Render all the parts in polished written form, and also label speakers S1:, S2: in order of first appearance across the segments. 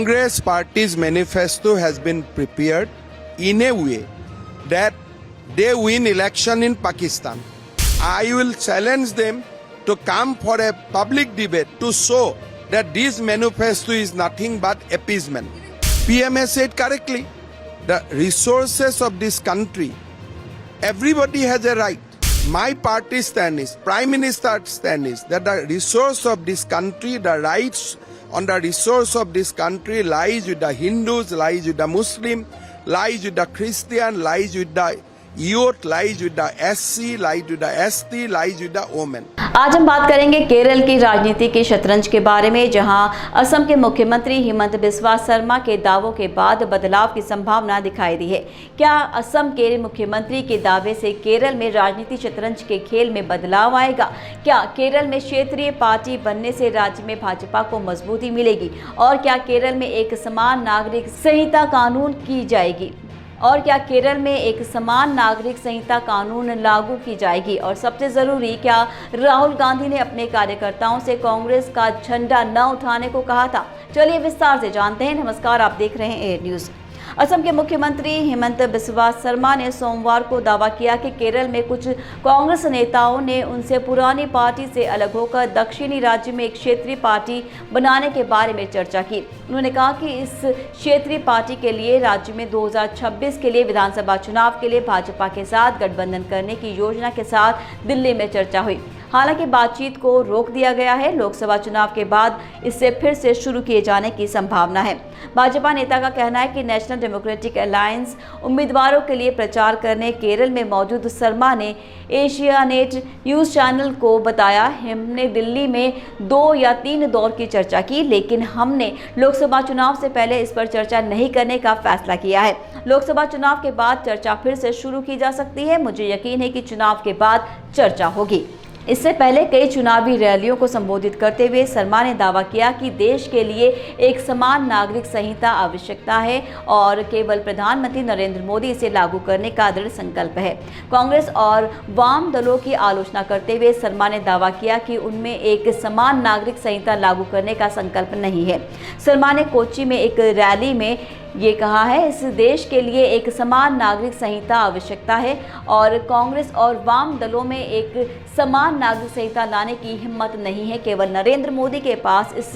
S1: Congress party's manifesto has been prepared in a way that they win election in Pakistan. I will challenge them to come for a public debate to show that this manifesto is nothing but appeasement. PM has said correctly, the resources of this country, everybody has a right. My party stand is, Prime Minister's stand is, that the resource of this country, the rights on the resource of this country lies with the Hindus, lies with the Muslim, lies with the Christian, lies with the youth, lies with the SC, lies with the ST, lies with the women.
S2: आज हम बात करेंगे केरल की राजनीति के शतरंज के बारे में, जहां असम के मुख्यमंत्री हिमंत बिस्वा शर्मा के दावों के बाद बदलाव की संभावना दिखाई दी है। क्या असम के मुख्यमंत्री के दावे से केरल में राजनीति शतरंज के खेल में बदलाव आएगा? क्या केरल में क्षेत्रीय पार्टी बनने से राज्य में भाजपा को मजबूती मिलेगी? और क्या केरल में एक समान नागरिक संहिता कानून की जाएगी? और क्या केरल में एक समान नागरिक संहिता कानून लागू की जाएगी? और सबसे ज़रूरी, क्या राहुल गांधी ने अपने कार्यकर्ताओं से कांग्रेस का झंडा न उठाने को कहा था? चलिए विस्तार से जानते हैं। नमस्कार, आप देख रहे हैं एयर न्यूज़। असम के मुख्यमंत्री हिमंत बिस्वा शर्मा ने सोमवार को दावा किया कि केरल में कुछ कांग्रेस नेताओं ने उनसे पुरानी पार्टी से अलग होकर दक्षिणी राज्य में एक क्षेत्रीय पार्टी बनाने के बारे में चर्चा की। उन्होंने कहा कि इस क्षेत्रीय पार्टी के लिए राज्य में 2026 के लिए विधानसभा चुनाव के लिए भाजपा के साथ गठबंधन करने की योजना के साथ दिल्ली में चर्चा हुई। हालांकि बातचीत को रोक दिया गया है। लोकसभा चुनाव के बाद इससे फिर से शुरू किए जाने की संभावना है। भाजपा नेता का कहना है कि नेशनल डेमोक्रेटिक अलायंस उम्मीदवारों के लिए प्रचार करने केरल में मौजूद शर्मा ने एशियानेट न्यूज़ चैनल को बताया, हमने दिल्ली में 2 या 3 दौर की चर्चा की, लेकिन हमने लोकसभा चुनाव से पहले इस पर चर्चा नहीं करने का फैसला किया है। लोकसभा चुनाव के बाद चर्चा फिर से शुरू की जा सकती है। मुझे यकीन है कि चुनाव के बाद चर्चा होगी। इससे पहले कई चुनावी रैलियों को संबोधित करते हुए शर्मा ने दावा किया कि देश के लिए एक समान नागरिक संहिता आवश्यकता है और केवल प्रधानमंत्री नरेंद्र मोदी इसे लागू करने का दृढ़ संकल्प है। कांग्रेस और वाम दलों की आलोचना करते हुए शर्मा ने दावा किया कि उनमें एक समान नागरिक संहिता लागू करने का संकल्प नहीं है। शर्मा ने कोच्चि में एक रैली में ये कहा है, इस देश के लिए एक समान नागरिक संहिता आवश्यकता है और कांग्रेस और वाम दलों में एक समान नागरिक संहिता लाने की हिम्मत नहीं है। केवल नरेंद्र मोदी के पास इस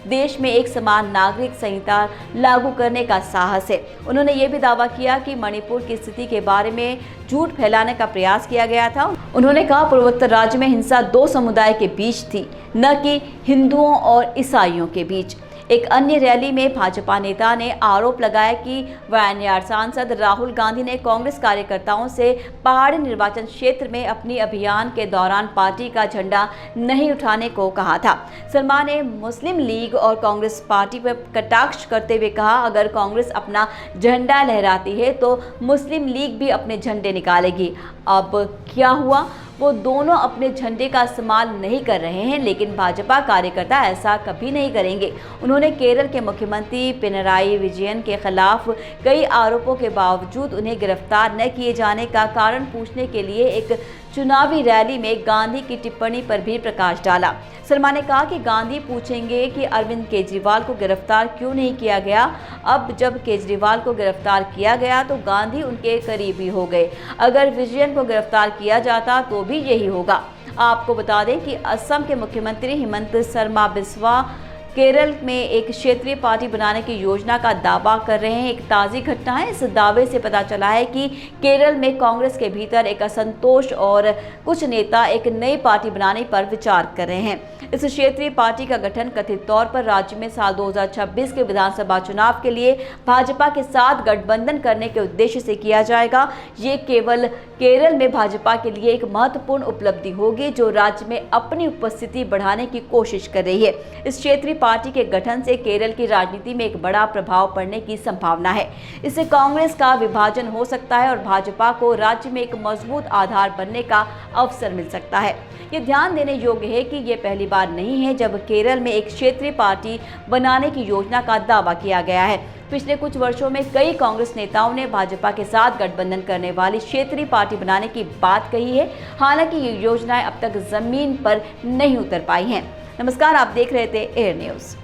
S2: देश में एक समान नागरिक संहिता लागू करने का साहस है। उन्होंने ये भी दावा किया कि मणिपुर की स्थिति के बारे में झूठ फैलाने का प्रयास किया गया था। उन्होंने कहा, पूर्वोत्तर राज्य में हिंसा 2 समुदाय के बीच थी, न कि हिंदुओं और ईसाइयों के बीच। एक अन्य रैली में भाजपा नेता ने आरोप लगाया कि वायनाड सांसद राहुल गांधी ने कांग्रेस कार्यकर्ताओं से पहाड़ी निर्वाचन क्षेत्र में अपनी अभियान के दौरान पार्टी का झंडा नहीं उठाने को कहा था। शर्मा ने मुस्लिम लीग और कांग्रेस पार्टी पर कटाक्ष करते हुए कहा, अगर कांग्रेस अपना झंडा लहराती है तो मुस्लिम लीग भी अपने झंडे निकालेगी। अब क्या हुआ? वो दोनों अपने झंडे का इस्तेमाल नहीं कर रहे हैं, लेकिन भाजपा कार्यकर्ता ऐसा कभी नहीं करेंगे। उन्होंने केरल के मुख्यमंत्री पिनराई विजयन के खिलाफ कई आरोपों के बावजूद उन्हें गिरफ्तार न किए जाने का कारण पूछने के लिए एक चुनावी रैली में गांधी की टिप्पणी पर भी प्रकाश डाला। शर्मा ने कहा कि गांधी पूछेंगे कि अरविंद केजरीवाल को गिरफ्तार क्यों नहीं किया गया। अब जब केजरीवाल को गिरफ्तार किया गया तो गांधी उनके करीबी हो गए। अगर विजयन को गिरफ्तार किया जाता तो भी यही होगा। आपको बता दें कि असम के मुख्यमंत्री हिमंत शर्मा बिस्वा केरल में एक क्षेत्रीय पार्टी बनाने की योजना का दावा कर रहे हैं। एक ताज़ी घटना है। इस दावे से पता चला है कि केरल में कांग्रेस के भीतर एक असंतोष और कुछ नेता एक नई पार्टी बनाने पर विचार कर रहे हैं। इस क्षेत्रीय पार्टी का गठन कथित तौर पर राज्य में साल 2026 के विधानसभा चुनाव के लिए भाजपा के साथ गठबंधन करने के उद्देश्य से किया जाएगा। ये केवल केरल में भाजपा के लिए एक महत्वपूर्ण उपलब्धि होगी, जो राज्य में अपनी उपस्थिति बढ़ाने की कोशिश कर रही है। इस क्षेत्रीय पार्टी के गठन से केरल की राजनीति में एक बड़ा प्रभाव पड़ने की संभावना है। इससे कांग्रेस का विभाजन हो सकता है और भाजपा को राज्य में एक मजबूत आधार बनने का अवसर मिल सकता है। ये ध्यान देने योग्य है कि ये पहली बार नहीं है जब केरल में एक क्षेत्रीय पार्टी बनाने की योजना का दावा किया गया है। पिछले कुछ वर्षों में कई कांग्रेस नेताओं ने भाजपा के साथ गठबंधन करने वाली क्षेत्रीय पार्टी बनाने की बात कही है। हालांकि ये योजनाएं अब तक जमीन पर नहीं उतर पाई हैं। नमस्कार, आप देख रहे थे एयर न्यूज़।